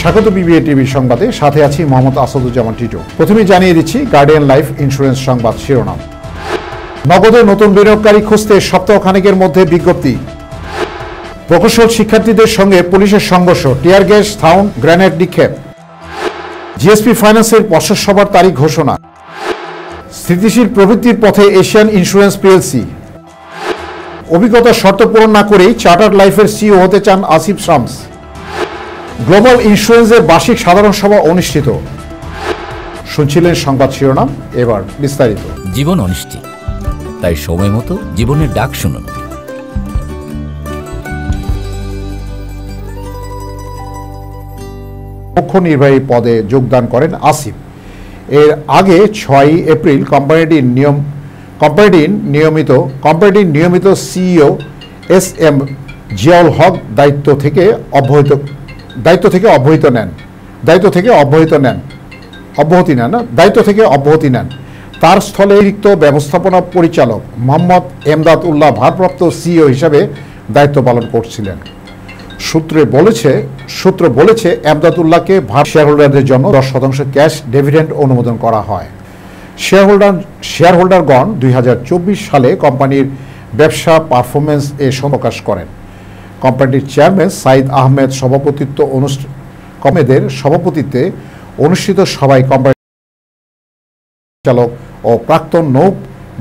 স্বাগত BBA TV সংবাদে, সাথে আছি মোহাম্মদ আসাদুজ্জামান টিটু। প্রথমে জানিয়ে দিচ্ছি গার্ডিয়ান লাইফ ইন্স্যুরেন্স সংবাদ শিরোনাম। নগদে নতুন বিনিয়োগকারী খুঁজতে সপ্তাহখানেকের মধ্যে বিজ্ঞপ্তি। প্রকৌশল শিক্ষার্থীদের সঙ্গে পুলিশের সংঘর্ষ, টিয়ার গ্যাস, সাউন্ড গ্রেনেড নিক্ষেপ। জিএসপি ফাইন্যান্সের পর্ষদ সভার তারিখ ঘোষণা। স্থিতিশীল প্রবৃদ্ধির পথে এশিয়ান ইন্স্যুরেন্স পিএলসি। অভিজ্ঞতার শর্ত পূরণ না করেই চার্টার্ড লাইফের সিইও হতে চান আসিফ শামস। গ্লোবাল ইন্স্যুরেন্সের বার্ষিক সাধারণ সভা অনুষ্ঠিত। শুনছিলেন সংবাদ শিরোনাম, এবার বিস্তারিত। জীবন অনিশ্চিত, তাই সময় মতো জীবনের ডাক শুনুন। মুখ্য নির্বাহী পদে যোগদান করেন আসিফ। এর আগে 6 এপ্রিল কোম্পানিটির নিয়মিত সিইও এস.এম. জিয়াউল হক দায়িত্ব থেকে অব্যাহতি নেন। তার স্থলে অতিরিক্ত ব্যবস্থাপনা পরিচালক মোহাম্মদ এমদাদ উল্লাহ ভারপ্রাপ্ত সিইও হিসাবে দায়িত্ব পালন করছিলেন। সূত্র বলেছে এমদাদ উল্লাহকে শেয়ারহোল্ডারদের জন্য 10% ক্যাশ ডিভিডেন্ড অনুমোদন করা হয়। শেয়ারহোল্ডারগণ 2024 সালে কোম্পানির ব্যবসা পারফরমেন্স এ প্রকাশ করেন। কোম্পানিটির চেয়ারম্যান সাইদ আহমেদ সভাপতিত্বে অনুষ্ঠিত সভায় কোম্পানি চালক ও প্রাক্তন নৌ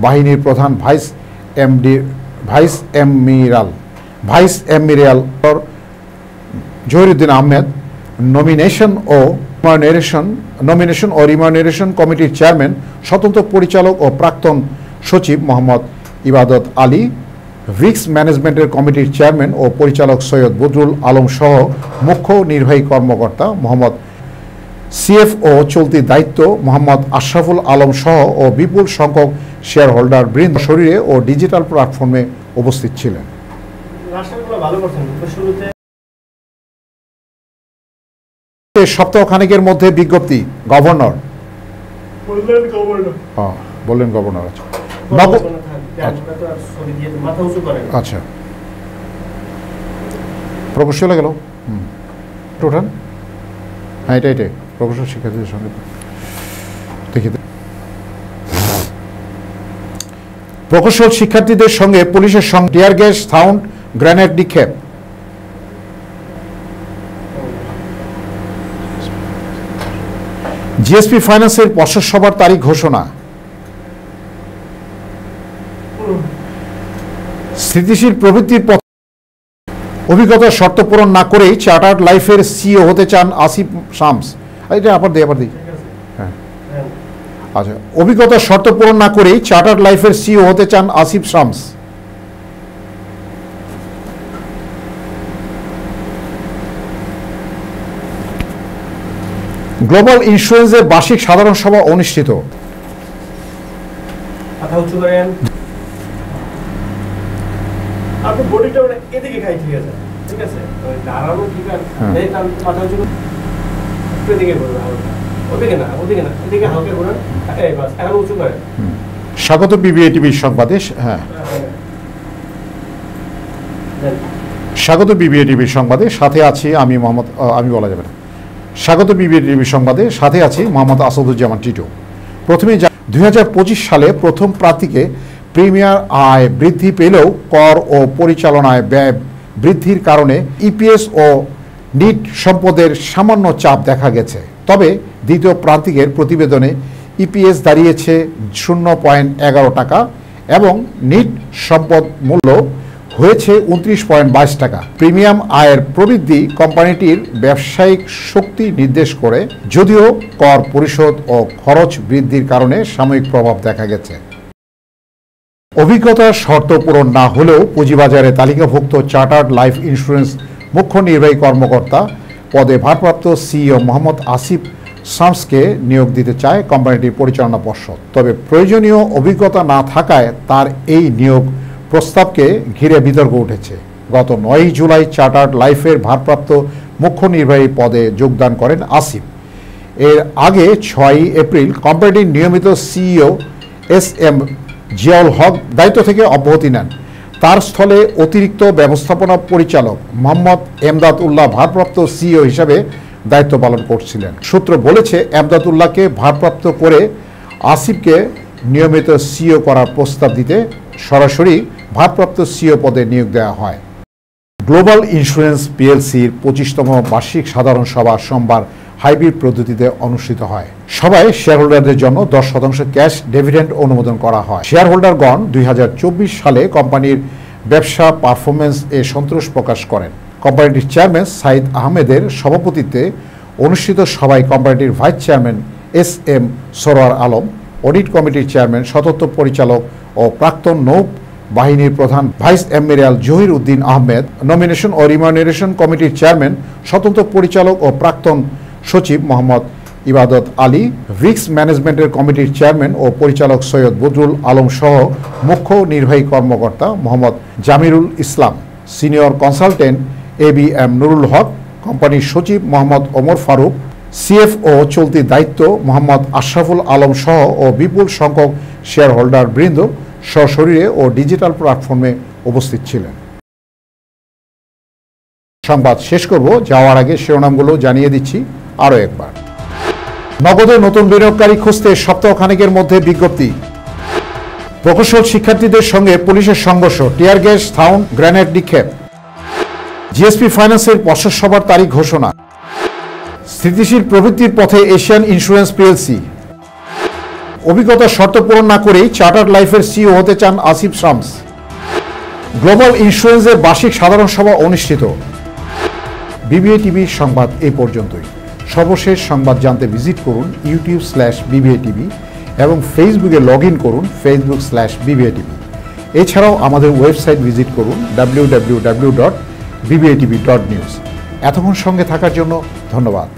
বাহিনীর প্রধান vice admiral Zahiruddin Ahmed, nomination ও রিমিউনারেশন কমিটির চেয়ারম্যান, স্বতন্ত্র পরিচালক ও প্রাক্তন সচিব মোহাম্মদ ইবাদত আলী, রিস্ক ম্যানেজমেন্টের কমিটির চেয়ারম্যান ও পরিচালক সৈয়দ বদরুল আলম সহ মুখ্য নির্বাহী কর্মকর্তা মোহাম্মদ সিএফও চলতি দায়িত্ব মোহাম্মদ আশরাফুল আলম সহ ও বিপুল সংখ্যক শেয়ার হোল্ডার বৃন্দ শরীরে ও ডিজিটাল প্ল্যাটফর্মে উপস্থিত ছিলেন। সপ্তাহখানেকের মধ্যে বিজ্ঞপ্তি। গভর্নর বললেন গভর্নর। আচ্ছা, প্রকৌশলে গেল টোটাল। হ্যাঁ, এটাই প্রকৌশল শিক্ষার্থীদের সঙ্গে প্রকৌশল শিক্ষার্থীদের সঙ্গে পুলিশের সঙ্গে টিয়ার গ্যাস, সাউন্ড গ্রেনেড নিক্ষেপ। জিএসপি ফাইন্যান্সের পর্ষদ সভার তারিখ ঘোষণা। স্থিতিশীল প্রবৃদ্ধির পথে অভিজ্ঞতার শর্ত পূরণ না করেই চার্টার্ড লাইফের সিইও হতে চান আসিফ শামস। এটা আবার দিই। হ্যাঁ, আচ্ছা। অভিজ্ঞতার শর্ত পূরণ না করেই চার্টার্ড লাইফের সিইও হতে চান আসিফ শামস। গ্লোবাল ইন্স্যুরেন্সের বার্ষিক সাধারণ সভা অনুষ্ঠিত। স্বাগত বিবিএ টিভি সংবাদে, স্বাগত বিবিএ টিভি সংবাদে, সাথে আছি আমি স্বাগত বিবিএ টিভি সংবাদে, সাথে আছি মোহাম্মদ আসাদুজ্জামান টিটু। প্রথমে 2025 সালে প্রথম প্রান্তিকে প্রিমিয়ার আয় বৃদ্ধি পেলেও কর ও পরিচালনায় ব্যয় বৃদ্ধির কারণে ইপিএস ও নিট সম্পদের সামান্য চাপ দেখা গেছে। তবে দ্বিতীয় প্রান্তিকের প্রতিবেদনে ইপিএস দাঁড়িয়েছে 0.11 টাকা এবং নিট সম্পদ মূল্য হয়েছে 29.22 টাকা। প্রিমিয়াম আয়ের প্রবৃদ্ধি কোম্পানিটির ব্যবসায়িক শক্তি নির্দেশ করে, যদিও কর পরিশোধ ও খরচ বৃদ্ধির কারণে সাময়িক প্রভাব দেখা গেছে। অভিজ্ঞতার শর্ত পূরণ না হলেও পুঁজিবাজারে তালিকাভুক্ত চার্টার্ড লাইফ ইন্স্যুরেন্স মুখ্য নির্বাহী কর্মকর্তা পদে ভারপ্রাপ্ত সিইও মোহাম্মদ আসিফ শামসকে নিয়োগ দিতে চায় কোম্পানিটির পরিচালনা পর্ষদ। তবে প্রয়োজনীয় অভিজ্ঞতা না থাকায় তার এই নিয়োগ প্রস্তাবকে ঘিরে বিতর্ক উঠেছে। গত 9 জুলাই চার্টার্ড লাইফের ভারপ্রাপ্ত মুখ্য নির্বাহী পদে যোগদান করেন আসিফ। এর আগে 6 এপ্রিল কোম্পানিটির নিয়মিত সিইও এস.এম. জিয়াউল হক দায়িত্ব থেকে অব্যাহতি নেন। তার স্থলে অতিরিক্ত ব্যবস্থাপনা পরিচালক মোহাম্মদ এমদাদ উল্লাহ ভারপ্রাপ্ত সিইও হিসাবে দায়িত্ব পালন করছিলেন। সূত্র বলেছে, এমদাদুল্লাহকে ভারপ্রাপ্ত করে আসিফকে নিয়মিত সিইও করার প্রস্তাব দিতে সরাসরি ভারপ্রাপ্ত সিইও পদে নিয়োগ দেওয়া হয়। গ্লোবাল ইন্স্যুরেন্স পিএলসির 25তম বার্ষিক সাধারণ সভা সোমবার হাইব্রিড পদ্ধতিতে অনুষ্ঠিত হয়। সভায় শেয়ারহোল্ডারদের জন্য 10% ক্যাশ ডিভিডেন্ড অনুমোদন করা হয়। শেয়ারহোল্ডারগণ 2024 সালে কোম্পানির ব্যবসা পারফরমেন্স এ সন্তোষ প্রকাশ করেন। কোম্পানিটির চেয়ারম্যান সাইদ আহমেদের সভাপতিত্বে অনুষ্ঠিত সভায় কোম্পানিটির vice chairman S M. Sarwar Alam, audit কমিটির চেয়ারম্যান, স্বতন্ত্র পরিচালক ও প্রাক্তন নৌ বাহিনীর প্রধান vice admiral Zahir Uddin Ahmed, nomination ও রিমিউনারেশন কমিটির চেয়ারম্যান, স্বতন্ত্র পরিচালক ও প্রাক্তন সচিব মোহাম্মদ ইবাদত আলী, রিস্ক ম্যানেজমেন্টের কমিটির চেয়ারম্যান ও পরিচালক সৈয়দ বদরুল আলম সহ মুখ্য নির্বাহী কর্মকর্তা মোহাম্মদ জামিরুল ইসলাম, সিনিয়র কনসালটেন্ট এ.বি.এম. নুরুল হক, কোম্পানির সচিব মোহাম্মদ ওমর ফারুক, সিএফও চলতি দায়িত্ব মোহাম্মদ আশরাফুল আলম সহ ও বিপুল সংখ্যক শেয়ার হোল্ডার বৃন্দ সশরীরে ও ডিজিটাল প্ল্যাটফর্মে উপস্থিত ছিলেন। সংবাদ শেষ করব, যাওয়ার আগে শিরোনামগুলো জানিয়ে দিচ্ছি আরও একবার। নগদে নতুন বিনিয়োগকারী খুঁজতে সপ্তাহখানেকের মধ্যে বিজ্ঞপ্তি। প্রকৌশল শিক্ষার্থীদের সঙ্গে পুলিশের সংঘর্ষ, টিয়ার গ্যাস, সাউন্ড গ্রেনেড নিক্ষেপ। জিএসপি ফাইন্যান্সের বর্ষর সভার তারিখ ঘোষণা। স্থিতিশীল প্রবৃত্তির পথে এশিয়ান ইন্স্যুরেন্স পিএলসি। অভিজ্ঞতা শর্ত পূরণ না করেই চার্টার্ড লাইফের সিইও হতে চান আসিফ শামস। গ্লোবাল ইন্স্যুরেন্সের বার্ষিক সাধারণ সভা অনুষ্ঠিত। বিবিএ টিভির সংবাদ এই পর্যন্তই। সর্বশেষ সংবাদ জানতে ভিজিট করুন youtube/BBA TV এবং ফেসবুকে লগ ইন করুন facebook/BBA TV। এছাড়াও আমাদের ওয়েবসাইট ভিজিট করুন www.bbatv.news। এতক্ষণ সঙ্গে থাকার জন্য ধন্যবাদ।